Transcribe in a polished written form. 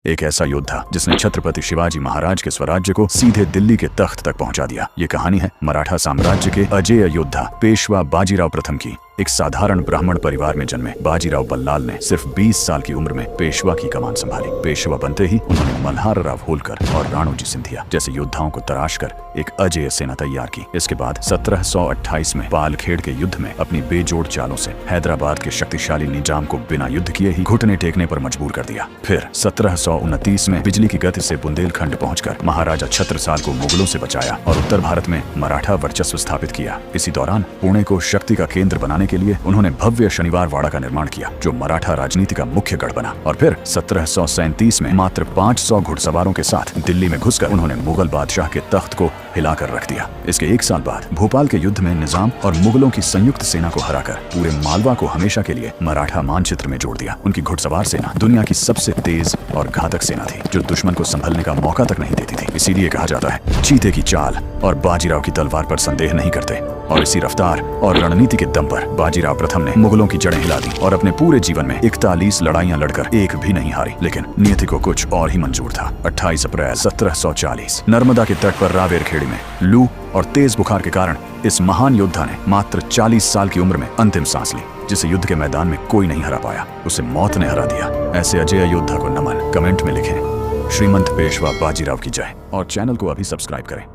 एक ऐसा योद्धा जिसने छत्रपति शिवाजी महाराज के स्वराज्य को सीधे दिल्ली के तख्त तक पहुंचा दिया। ये कहानी है मराठा साम्राज्य के अजेय योद्धा पेशवा बाजीराव प्रथम की। एक साधारण ब्राह्मण परिवार में जन्मे बाजीराव बल्लाल ने सिर्फ 20 साल की उम्र में पेशवा की कमान संभाली। पेशवा बनते ही उन्होंने मल्हार राव होलकर और राणोजी सिंधिया जैसे योद्धाओं को तराश कर एक अजेय सेना तैयार की। इसके बाद 1728 में पालखेड़ के युद्ध में अपनी बेजोड़ चालों से हैदराबाद के शक्तिशाली निजाम को बिना युद्ध किए ही घुटने टेकने पर मजबूर कर दिया। फिर 1729 में बिजली की गति से बुंदेलखंड पहुंचकर महाराजा छत्रसाल को मुगलों से बचाया और उत्तर भारत में मराठा वर्चस्व स्थापित किया। इसी दौरान पुणे को शक्ति का केंद्र बनाने के लिए उन्होंने भव्य शनिवार वाड़ा का निर्माण किया, जो मराठा राजनीति का मुख्य गढ़ बना। और फिर 1737 में मात्र 500 घुड़सवारों के साथ दिल्ली में घुसकर उन्होंने मुगल बादशाह के तख्त को हिलाकर रख दिया। इसके एक साल बाद भोपाल के युद्ध में निजाम और मुगलों की संयुक्त सेना को हराकर पूरे मालवा को हमेशा के लिए मराठा मानचित्र में जोड़ दिया। उनकी घुड़सवार सेना दुनिया की सबसे तेज और घातक सेना थी, जो दुश्मन को संभलने का मौका तक नहीं देती थी। इसीलिए कहा जाता है, चीते की चाल और बाजीराव की तलवार पर संदेह नहीं करते। और इसी रफ्तार और रणनीति के दम पर बाजीराव प्रथम ने मुगलों की जड़ें हिला दी और अपने पूरे जीवन में 41 लड़ाइयां लड़कर एक भी नहीं हारी। लेकिन नियति को कुछ और ही मंजूर था। 28 अप्रैल 1740 नर्मदा के तट पर रावेरखेड़ी में लू और तेज बुखार के कारण इस महान योद्धा ने मात्र 40 साल की उम्र में अंतिम सांस ली। जिसे युद्ध के मैदान में कोई नहीं हरा पाया, उसे मौत ने हरा दिया। ऐसे अजेय योद्धा को नमन। कमेंट में लिखें, श्रीमंत पेशवा बाजीराव की जय। और चैनल को अभी सब्सक्राइब करें।